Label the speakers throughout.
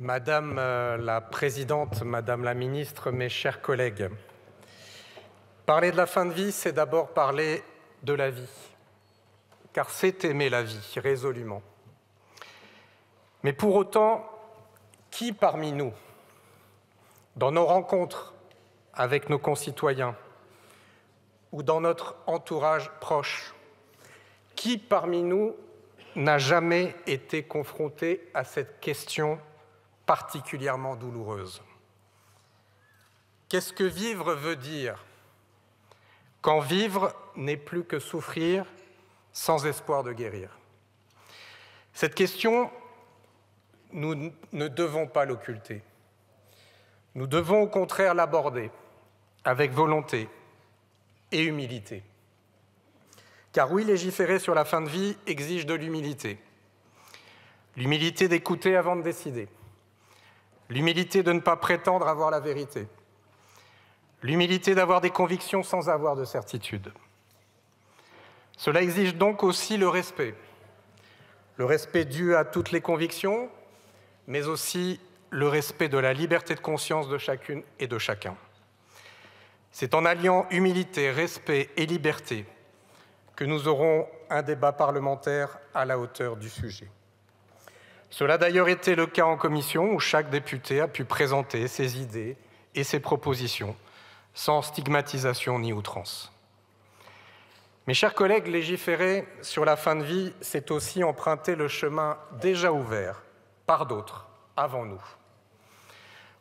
Speaker 1: Madame la Présidente, Madame la Ministre, mes chers collègues, parler de la fin de vie, c'est d'abord parler de la vie, car c'est aimer la vie résolument. Mais pour autant, qui parmi nous, dans nos rencontres avec nos concitoyens ou dans notre entourage proche, qui parmi nous n'a jamais été confronté à cette question particulièrement douloureuse? Qu'est-ce que vivre veut dire quand vivre n'est plus que souffrir sans espoir de guérir? Cette question, nous ne devons pas l'occulter. Nous devons au contraire l'aborder avec volonté et humilité. Car oui, légiférer sur la fin de vie exige de l'humilité. L'humilité d'écouter avant de décider. L'humilité de ne pas prétendre avoir la vérité. L'humilité d'avoir des convictions sans avoir de certitude. Cela exige donc aussi le respect. Le respect dû à toutes les convictions, mais aussi le respect de la liberté de conscience de chacune et de chacun. C'est en alliant humilité, respect et liberté que nous aurons un débat parlementaire à la hauteur du sujet. Cela a d'ailleurs été le cas en commission où chaque député a pu présenter ses idées et ses propositions sans stigmatisation ni outrance. Mes chers collègues, légiférer sur la fin de vie, c'est aussi emprunter le chemin déjà ouvert par d'autres avant nous.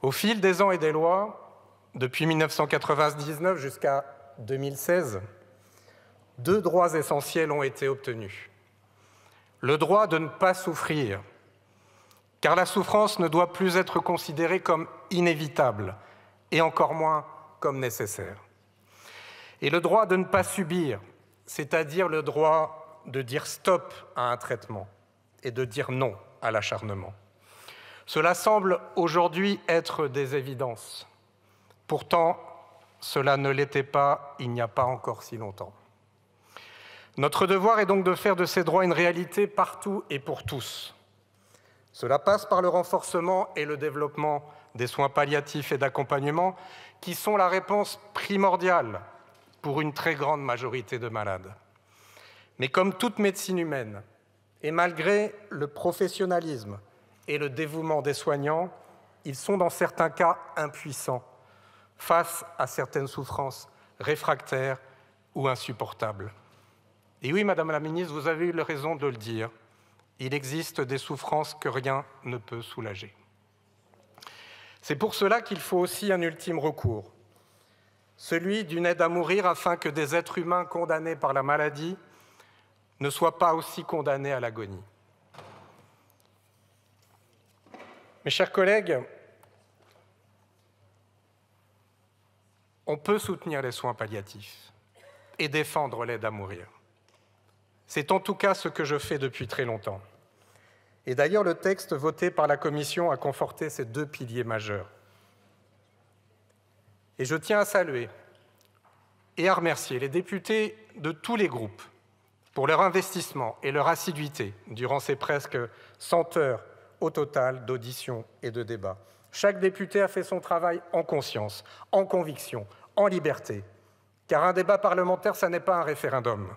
Speaker 1: Au fil des ans et des lois, depuis 1999 jusqu'à 2016, 2 droits essentiels ont été obtenus. Le droit de ne pas souffrir, car la souffrance ne doit plus être considérée comme inévitable, et encore moins comme nécessaire. Et le droit de ne pas subir, c'est-à-dire le droit de dire stop à un traitement et de dire non à l'acharnement. Cela semble aujourd'hui être des évidences. Pourtant, cela ne l'était pas il n'y a pas encore si longtemps. Notre devoir est donc de faire de ces droits une réalité partout et pour tous. Cela passe par le renforcement et le développement des soins palliatifs et d'accompagnement qui sont la réponse primordiale pour une très grande majorité de malades. Mais comme toute médecine humaine, et malgré le professionnalisme et le dévouement des soignants, ils sont dans certains cas impuissants face à certaines souffrances réfractaires ou insupportables. Et oui, Madame la Ministre, vous avez eu raison de le dire, il existe des souffrances que rien ne peut soulager. C'est pour cela qu'il faut aussi un ultime recours, celui d'une aide à mourir afin que des êtres humains condamnés par la maladie ne soient pas aussi condamnés à l'agonie. Mes chers collègues, on peut soutenir les soins palliatifs et défendre l'aide à mourir. C'est en tout cas ce que je fais depuis très longtemps. Et d'ailleurs, le texte voté par la Commission a conforté ces 2 piliers majeurs. Et je tiens à saluer et à remercier les députés de tous les groupes pour leur investissement et leur assiduité durant ces presque 100 heures au total d'auditions et de débats. Chaque député a fait son travail en conscience, en conviction, en liberté. Car un débat parlementaire, ça n'est pas un référendum.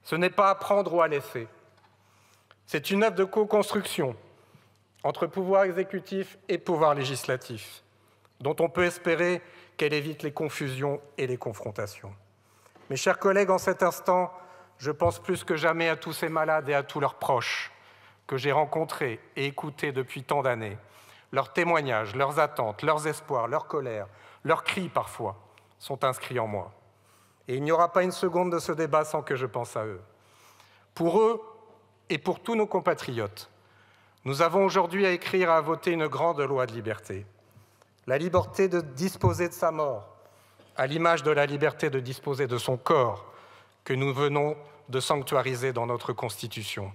Speaker 1: Ce n'est pas à prendre ou à laisser. C'est une œuvre de co-construction entre pouvoir exécutif et pouvoir législatif, dont on peut espérer qu'elle évite les confusions et les confrontations. Mes chers collègues, en cet instant, je pense plus que jamais à tous ces malades et à tous leurs proches que j'ai rencontrés et écoutés depuis tant d'années. Leurs témoignages, leurs attentes, leurs espoirs, leurs colères, leurs cris parfois sont inscrits en moi. Et il n'y aura pas une seconde de ce débat sans que je pense à eux. Pour eux et pour tous nos compatriotes, nous avons aujourd'hui à écrire et à voter une grande loi de liberté. La liberté de disposer de sa mort, à l'image de la liberté de disposer de son corps que nous venons de sanctuariser dans notre Constitution.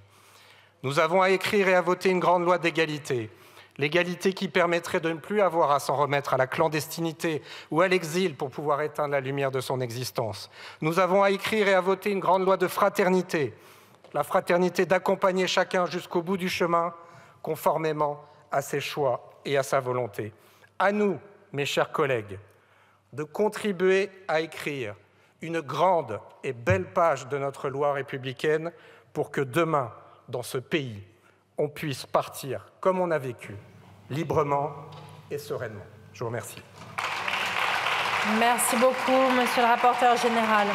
Speaker 1: Nous avons à écrire et à voter une grande loi d'égalité, l'égalité qui permettrait de ne plus avoir à s'en remettre à la clandestinité ou à l'exil pour pouvoir éteindre la lumière de son existence. Nous avons à écrire et à voter une grande loi de fraternité, la fraternité d'accompagner chacun jusqu'au bout du chemin, conformément à ses choix et à sa volonté. À nous, mes chers collègues, de contribuer à écrire une grande et belle page de notre loi républicaine pour que demain, dans ce pays, on puisse partir comme on a vécu, librement et sereinement. Je vous remercie.
Speaker 2: Merci beaucoup, monsieur le rapporteur général.